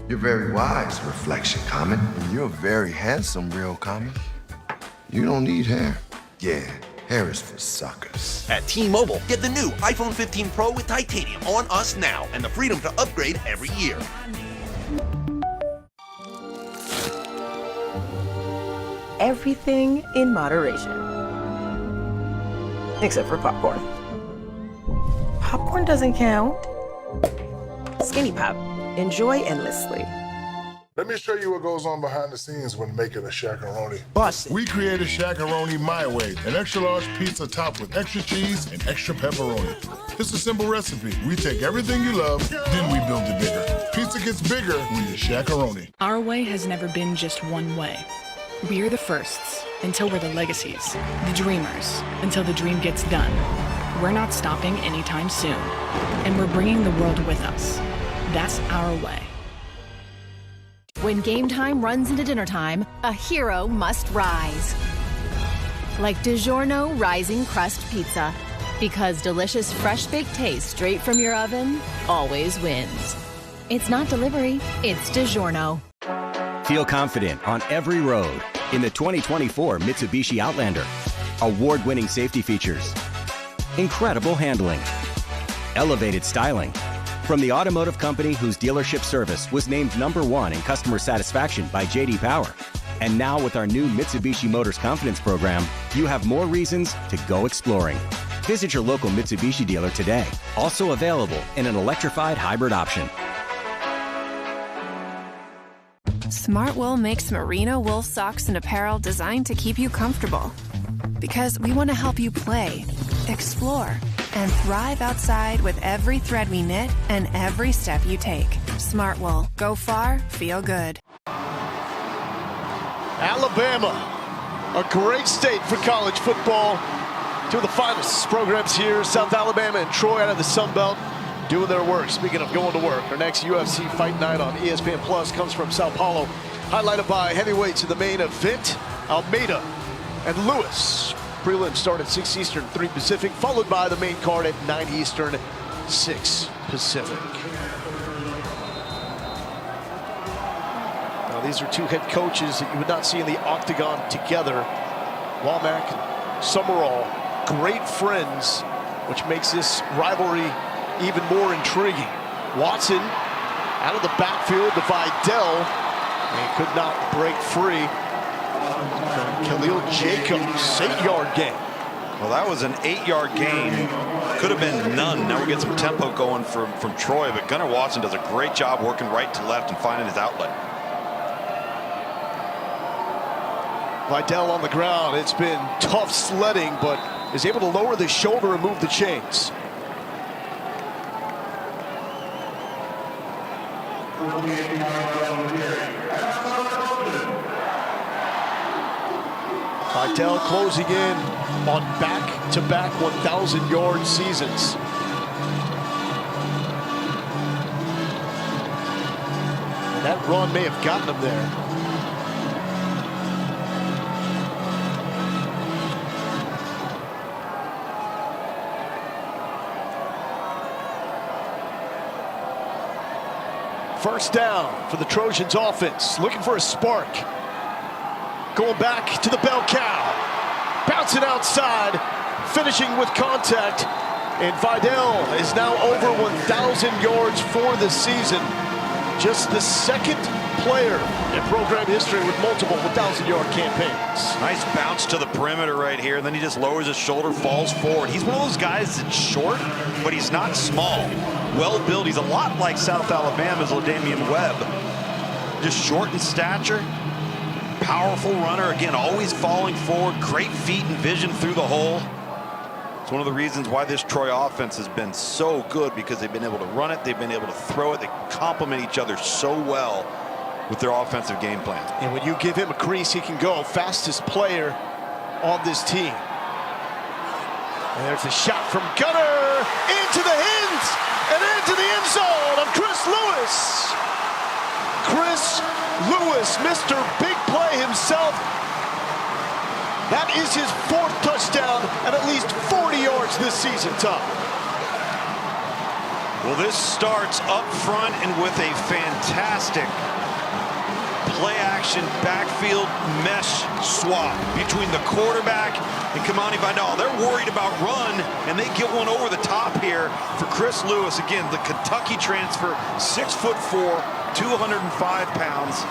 S3: You're very wise, Reflection Common. You're very handsome, Real Common. You don't need hair. Yeah, hair is for suckers.
S4: At T-Mobile, get the new iPhone 15 Pro with titanium on us now and the freedom to upgrade every year.
S5: Everything in moderation. Except for popcorn. Popcorn doesn't count. Skinny Pop. Enjoy endlessly.
S6: Let me show you what goes on behind the scenes when making a Shaq-a-Roni.
S5: Bust it.
S6: We created Shaq-a-Roni my way, an extra large pizza topped with extra cheese and extra pepperoni. It's a simple recipe. We take everything you love, then we build it bigger. Pizza gets bigger when you Shaq-a-Roni.
S7: Our way has never been just one way. We're the firsts until we're the legacies, the dreamers until the dream gets done. We're not stopping anytime soon, and we're bringing the world with us. That's our way.
S15: When game time runs into dinner time, a hero must rise. Like DiGiorno Rising Crust Pizza. Because delicious fresh baked taste straight from your oven always wins. It's not delivery, it's DiGiorno.
S11: Feel confident on every road in the 2024 Mitsubishi Outlander. Award-winning safety features, incredible handling, elevated styling. From the automotive company whose dealership service was named #1 in customer satisfaction by J.D. Power. And now with our new Mitsubishi Motors Confidence Program, you have more reasons to go exploring. Visit your local Mitsubishi dealer today. Also available in an electrified hybrid option.
S12: Smartwool makes merino wool socks and apparel designed to keep you comfortable. Because we want to help you play, explore, and thrive outside with every thread we knit and every step you take. Smartwool. Go far, feel good.
S9: Alabama, a great state for college football. Two of the finest programs here, South Alabama and Troy out of the Sun Belt, doing their work. Speaking of going to work, our next UFC Fight Night on ESPN Plus comes from Sao Paulo, highlighted by heavyweights in the main event, Almeida and Lewis. Prelims start at 6 Eastern, 3 Pacific, followed by the main card at 9 Eastern, 6 Pacific. Now, these are two head coaches that you would not see in the octagon together. Womack and Summerall, great friends, which makes this rivalry even more intriguing. Watson out of the backfield to Vidal. And could not break free. Khalil Jacobs, 8-yard gain.
S10: Well, that was an 8-yard gain. Could have been none. Now we get some tempo going from Troy, but Gunnar Watson does a great job working right to left and finding his outlet.
S9: Vidal on the ground. It's been tough sledding, but is able to lower the shoulder and move the chains. Vidal closing in on back-to-back 1,000-yard seasons. And that run may have gotten him there. First down for the Trojans offense, looking for a spark. Going back to the bell cow, bouncing outside, finishing with contact, and Vidal is now over 1,000 yards for the season. Just the second player in program history with multiple 1,000-yard campaigns.
S10: Nice bounce to the perimeter right here, and then he just lowers his shoulder, falls forward. He's one of those guys that's short, but he's not small. Well built. He's a lot like South Alabama's LaDamian Webb. Just short in stature. Powerful runner, again, always falling forward, great feet and vision through the hole. It's one of the reasons why this Troy offense has been so good, because they've been able to run it, they've been able to throw it, they complement each other so well with their offensive game plan.
S9: And when you give him a crease, he can go. Fastest player on this team. And there's a shot from Gunnar, into the hands and into the end zone of Chris Lewis. Chris Lewis, Mr. Big Play himself. That is his 4th touchdown and at least 40 yards this season, Tom.
S10: Well, this starts up front and with a fantastic play-action backfield mesh swap between the quarterback and Kamani Vidal. They're worried about run, and they get one over the top here for Chris Lewis. Again, the Kentucky transfer, 6'4", 205 pounds.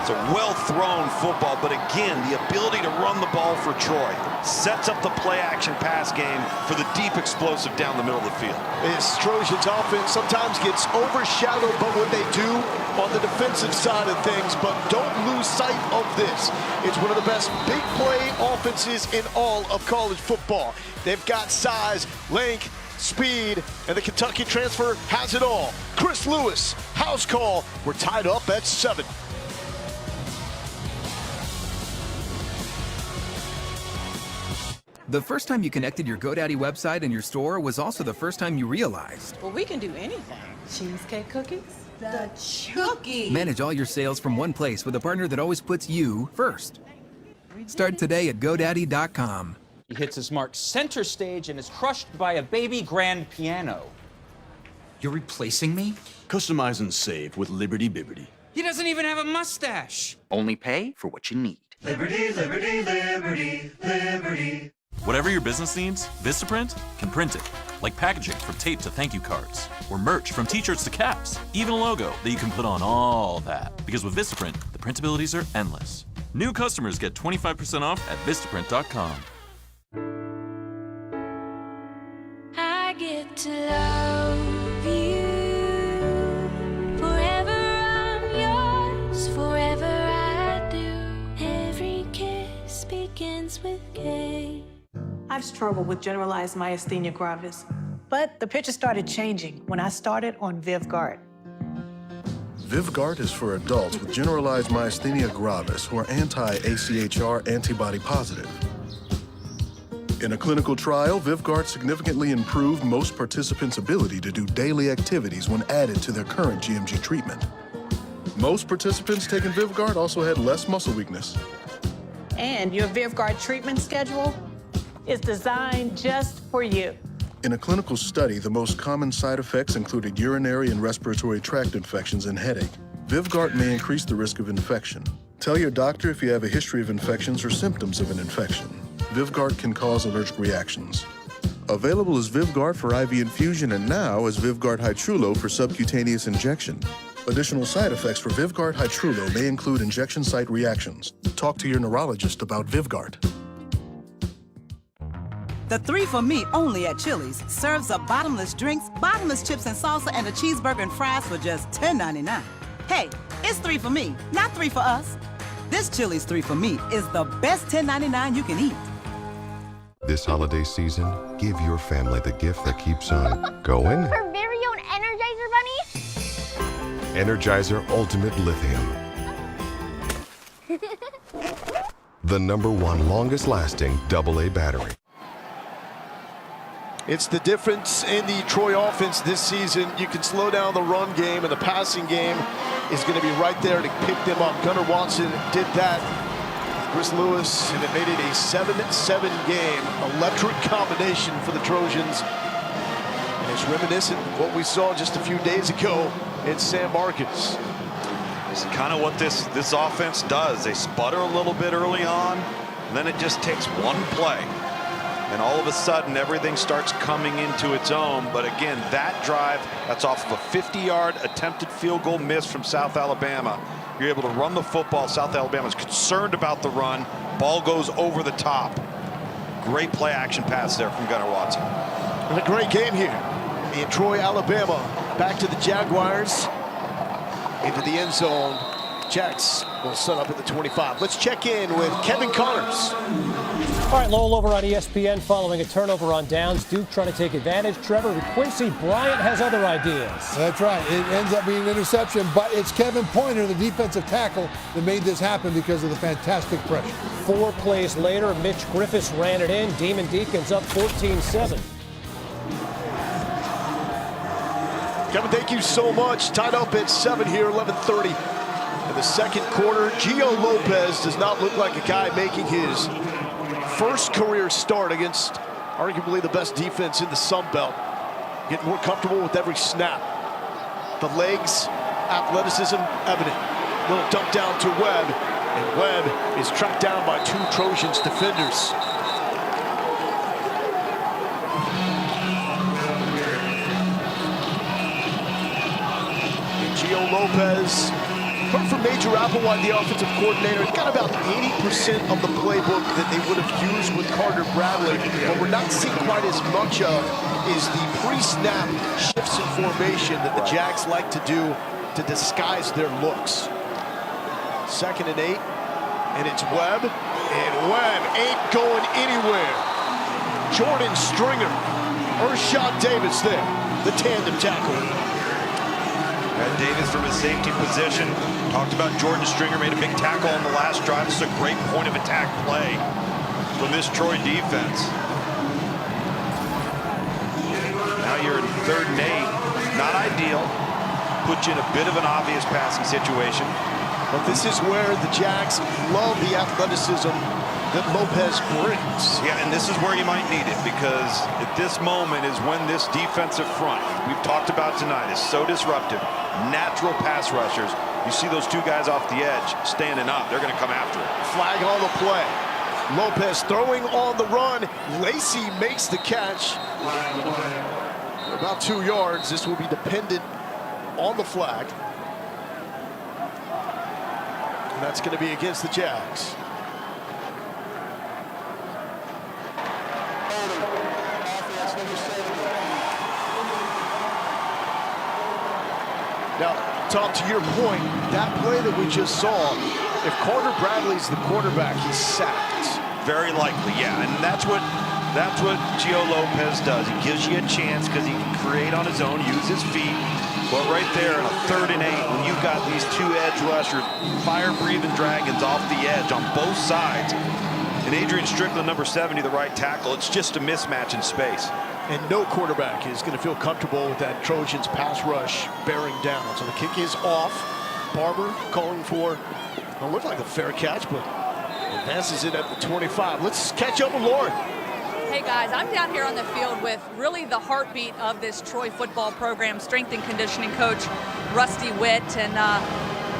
S10: It's a well-thrown football, but again, the ability to run the ball for Troy sets up the play-action pass game for the deep explosive down the middle of the field.
S9: This Trojans offense sometimes gets overshadowed by what they do on the defensive side of things, but don't lose sight of this. It's one of the best big play offenses in all of college football. They've got size, length, speed, and the Kentucky transfer has it all. Chris Lewis, house call. We're tied up at 7.
S13: The first time you connected your GoDaddy website and your store was also the first time you realized.
S14: Well, we can do anything. Cheesecake cookies? The Chookie!
S13: Manage all your sales from one place with a partner that always puts you first. Start today at GoDaddy.com.
S17: He hits his mark center stage and is crushed by a baby grand piano.
S18: You're replacing me? Customize and save with Liberty Bibbity.
S17: He doesn't even have a mustache.
S18: Only pay for what you need.
S19: Liberty, liberty, liberty, liberty.
S20: Whatever your business needs, Vistaprint can print it. Like packaging from tape to thank you cards, or merch from t-shirts to caps, even a logo that you can put on all that. Because with Vistaprint, the printabilities are endless. New customers get 25% off at Vistaprint.com.
S30: I get to love you. Forever I'm yours, forever I do. Every kiss begins with K.
S21: I've struggled with generalized myasthenia gravis, but the picture started changing when I started on VivGuard.
S6: VivGuard is for adults with generalized myasthenia gravis who are anti-AChR antibody positive. In a clinical trial, VivGuard significantly improved most participants' ability to do daily activities when added to their current GMG treatment. Most participants taking VivGuard also had less muscle weakness.
S21: And your VivGuard treatment schedule is designed just for you.
S6: In a clinical study, the most common side effects included urinary and respiratory tract infections and headache. VivGuard may increase the risk of infection. Tell your doctor if you have a history of infections or symptoms of an infection. VivGuard can cause allergic reactions. Available as VivGuard for IV infusion and now as VivGuard Hytrulo for subcutaneous injection.
S8: Additional side effects for Vyvgart Hytrulo may include injection site reactions. Talk to your neurologist about Vyvgart.
S16: The 3 for Me only at Chili's serves up bottomless drinks, bottomless chips and salsa, and a cheeseburger and fries for just $10.99. Hey, it's 3 for me, not 3 for us. This Chili's 3 for Me is the best $10.99 you can eat.
S22: This holiday season, give your family the gift that keeps on going.
S23: Her very own Energizer Bunny?
S22: Energizer Ultimate Lithium. The #1 longest lasting AA battery.
S9: It's the difference in the Troy offense this season. You can slow down the run game, and the passing game is going to be right there to pick them up. Gunnar Watson did that with Chris Lewis, and it made it a 7-7 game. Electric combination for the Trojans. And it's reminiscent of what we saw just a few days ago in San Marcos.
S10: It's kind of what this offense does. They sputter a little bit early on, and then it just takes one play. And all of a sudden, everything starts coming into its own. But again, that drive, that's off of a 50-yard attempted field goal miss from South Alabama. You're able to run the football. South Alabama's concerned about the run. Ball goes over the top. Great play action pass there from Gunnar Watson.
S9: And a great game here in Troy, Alabama. Back to the Jaguars. Into the end zone. Jags will set up at the 25. Let's check in with Kevin Connors.
S24: All right, Lowell over on ESPN following a turnover on downs. Duke trying to take advantage. Trevor, Quincy Bryant has other ideas.
S25: That's right. It ends up being an interception, but it's Kevin Pointer, the defensive tackle, that made this happen because of the fantastic pressure.
S24: 4 plays later, Mitch Griffiths ran it in. Demon Deacons up 14-7.
S9: Kevin, thank you so much. Tied up at 7 here, 11:30 in the second quarter. Gio Lopez does not look like a guy making his first career start against arguably the best defense in the Sun Belt. Getting more comfortable with every snap. The legs, athleticism evident. Little dump down to Webb, and Webb is tracked down by 2 Trojans defenders. Gio Lopez, heard from Major Applewhite, the offensive coordinator, got about 80% of the playbook that they would have used with Carter Bradley. What we're not seeing quite as much of is the pre-snap shifts in formation that the Jags like to do to disguise their looks. 2nd and 8, and it's Webb, and Webb ain't going anywhere. Jordan Stringer, Ershad Davis there, the tandem tackle.
S10: Davis from his safety position. Talked about Jordan Stringer, made a big tackle on the last drive. This is a great point of attack play from this Troy defense. Now you're in 3rd and 8. Not ideal. Put you in a bit of an obvious passing situation.
S9: But this is where the Jags love the athleticism that Lopez brings.
S10: Yeah, and this is where you might need it, because at this moment is when this defensive front we've talked about tonight is so disruptive. Natural pass rushers. You see those 2 guys off the edge standing up. They're going to come after it.
S9: Flag on the play. Lopez throwing on the run. Lacey makes the catch. About 2 yards. This will be dependent on the flag. And that's going to be against the Jags. Now, Tom, to your point, that play that we just saw, if Carter Bradley's the quarterback, he's sacked.
S10: Very likely, yeah. And that's what Gio Lopez does. He gives you a chance because he can create on his own, use his feet. But right there in a 3rd and 8, when you've got these 2 edge rushers, fire-breathing dragons off the edge on both sides, and Adrian Strickland, number 70, the right tackle, it's just a mismatch in space.
S9: And no quarterback is going to feel comfortable with that Trojans pass rush bearing down. So the kick is off. Barber calling for, it looked like a fair catch, but advances it at the 25. Let's catch up with Lauren.
S26: Hey guys, I'm down here on the field with really the heartbeat of this Troy football program, strength and conditioning coach, Rusty Witt. And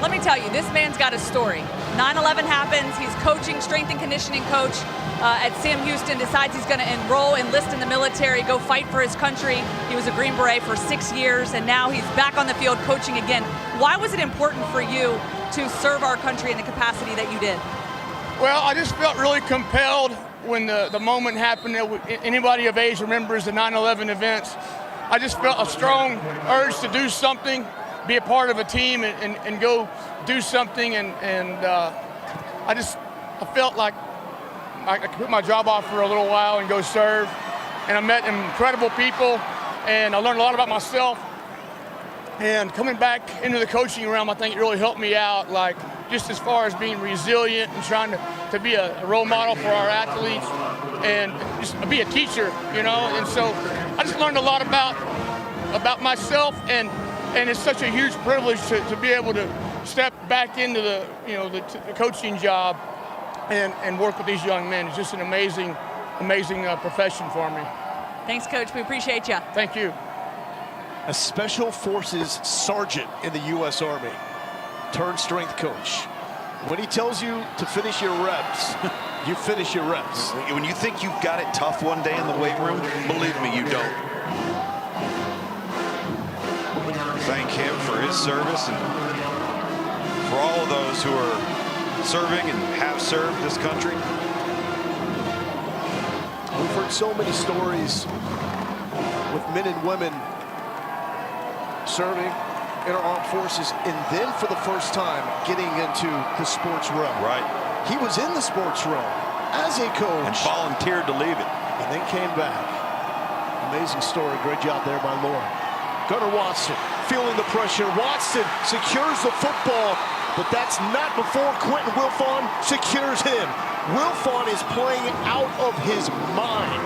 S26: let me tell you, this man's got a story. 9/11 happens, he's coaching, strength and conditioning coach at Sam Houston, decides he's going to enlist in the military, go fight for his country. He was a Green Beret for 6 years, and now he's back on the field coaching again. Why was it important for you to serve our country in the capacity that you did?
S1: Well, I just felt really compelled when the moment happened. Anybody of age remembers the 9/11 events. I just felt a strong urge to do something, be a part of a team, and go do something. And I felt like I could put my job off for a little while and go serve. And I met incredible people, and I learned a lot about myself. And coming back into the coaching realm, I think it really helped me out, like just as far as being resilient and trying to be a role model for our athletes and just be a teacher, you know. And so I just learned a lot about myself, and it's such a huge privilege to be able to step back into the coaching job and work with these young men. It's just an amazing profession for me.
S26: Thanks, Coach. We appreciate you.
S1: Thank you.
S9: A Special Forces sergeant in the U.S. Army turned strength coach. When he tells you to finish your reps, you finish your reps.
S10: When you think you've got it tough one day in the weight room, believe me, you don't. Thank him for his service and for all of those who are serving and have served this country.
S9: We've heard so many stories with men and women serving in our armed forces, and then for the first time getting into the sports realm.
S10: Right.
S9: He was in the sports realm as a coach.
S10: And volunteered to leave it.
S9: And then came back. Amazing story. Great job there by Lauren. Gunnar Watson feeling the pressure. Watson secures the football, but that's not before Quentin Wilfon secures him. Wilfon is playing out of his mind.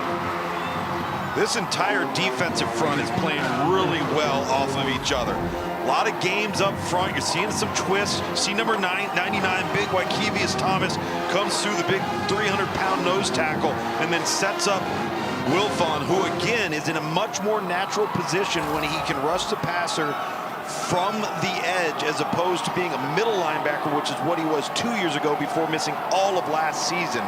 S10: This entire defensive front is playing really well off of each other. A lot of games up front. You're seeing some twists. See number 99, big Wykevius Thomas, comes through the big 300-pound nose tackle and then sets up Wilfon, who again is in a much more natural position when he can rush the passer from the edge as opposed to being a middle linebacker, which is what he was 2 years ago before missing all of last season.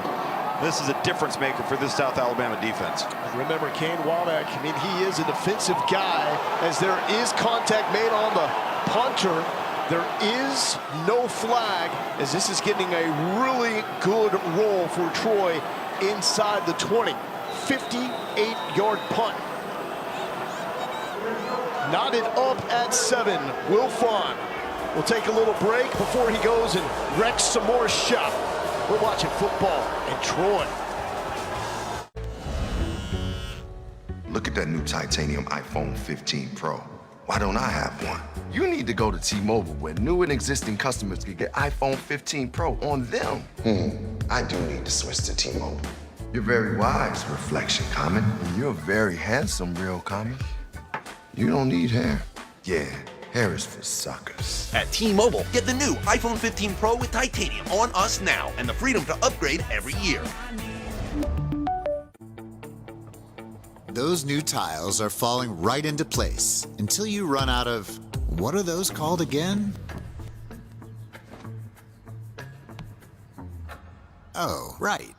S10: This is a difference maker for this South Alabama defense.
S9: Remember, Kane Womack, I mean, he is a defensive guy. As there is contact made on the punter, there is no flag, as this is getting a really good roll for Troy inside the 20. 58-yard punt. Knotted up at 7. Wilfon will take a little break before he goes and wrecks some more shop. We're watching football in Troy.
S2: Look at that new titanium iPhone 15 Pro. Why don't I have one? You need to go to T-Mobile, where new and existing customers can get iPhone 15 Pro on them. I do need to switch to T-Mobile. You're very wise, Reflection Common. And you're very handsome, Real Common. You don't need hair. Yeah, hair is for suckers.
S3: At T-Mobile, get the new iPhone 15 Pro with titanium on us now and the freedom to upgrade every year.
S4: Those new tiles are falling right into place until you run out of, what are those called again? Oh, right.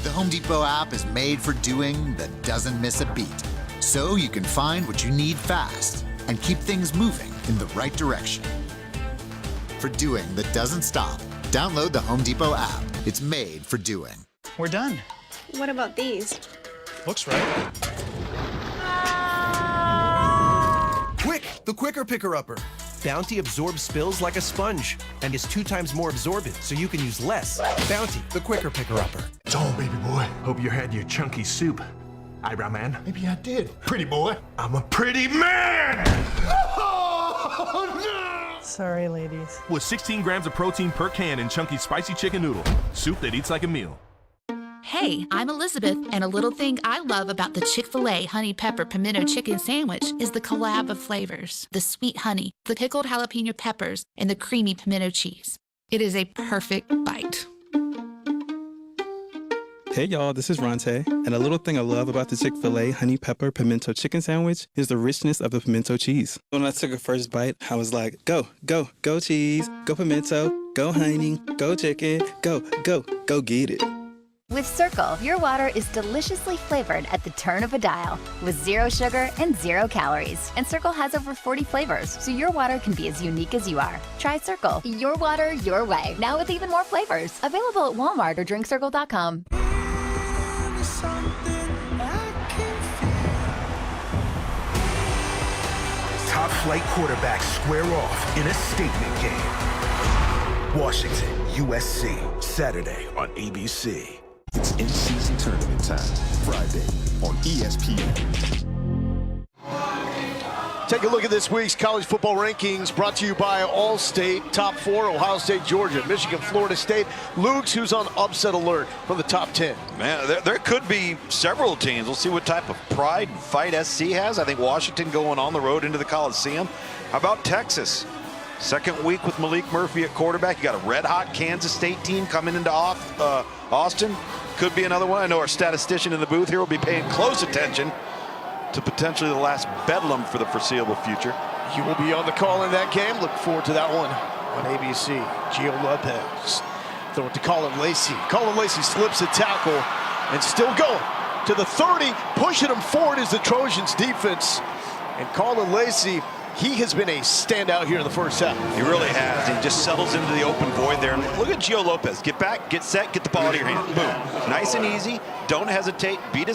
S4: The Home Depot app is made for doing that doesn't miss a beat, so you can find what you need fast and keep things moving in the right direction. For doing that doesn't stop, download the Home Depot app. It's made for doing.
S5: We're done.
S7: What about these?
S5: Looks right.
S15: Quick, the quicker picker-upper. Bounty absorbs spills like a sponge and is 2 times more absorbent, so you can use less. Bounty, the quicker picker-upper.
S27: It's on, baby boy. Hope you had your chunky soup. Eyebrow man.
S5: Maybe I did. Pretty boy.
S27: I'm a pretty man!
S14: Sorry, ladies.
S27: With 16 grams of protein per can in chunky spicy chicken noodle. Soup that eats like a meal.
S28: Hey, I'm Elizabeth, and a little thing I love about the Chick-fil-A Honey Pepper Pimento Chicken Sandwich is the collab of flavors. The sweet honey, the pickled jalapeno peppers, and the creamy pimento cheese. It is a perfect bite.
S29: Hey y'all, this is Ronte, and a little thing I love about the Chick-fil-A Honey Pepper Pimento Chicken Sandwich is the richness of the pimento cheese. When I took a first bite, I was like, go, go, go cheese, go pimento, go honey, go chicken, go get it.
S7: With Circle, your water is deliciously flavored at the turn of a dial with 0 sugar and 0 calories. And Circle has over 40 flavors, so your water can be as unique as you are. Try Circle. Your water, your way. Now with even more flavors. Available at Walmart or drinkcircle.com.
S11: Top flight quarterbacks square off in a statement game. Washington, USC, Saturday on ABC.
S12: It's in-season tournament time, Friday on ESPN.
S9: Take a look at this week's college football rankings brought to you by Allstate. Top 4, Ohio State, Georgia, Michigan, Florida State. Luke's who's on upset alert for the top 10.
S10: Man, there could be several teams. We'll see what type of pride and fight SC has. I think Washington going on the road into the Coliseum. How about Texas? Second week with Malik Murphy at quarterback. You got a red-hot Kansas State team coming into Austin. Could be another one. I know our statistician in the booth here will be paying close attention to potentially the last bedlam for the foreseeable future.
S9: You will be on the call in that game. Look forward to that one on ABC. Gio Lopez. Throw it to Colin Lacey. Colin Lacey slips a tackle and still going to the 30. Pushing him forward is the Trojans defense. And Colin Lacey, he has been a standout here in the first half.
S10: He really has. He just settles into the open void there. Look at Gio Lopez. Get back, get set, get the ball out of your hand. Boom. Nice and easy. Don't hesitate. Beat his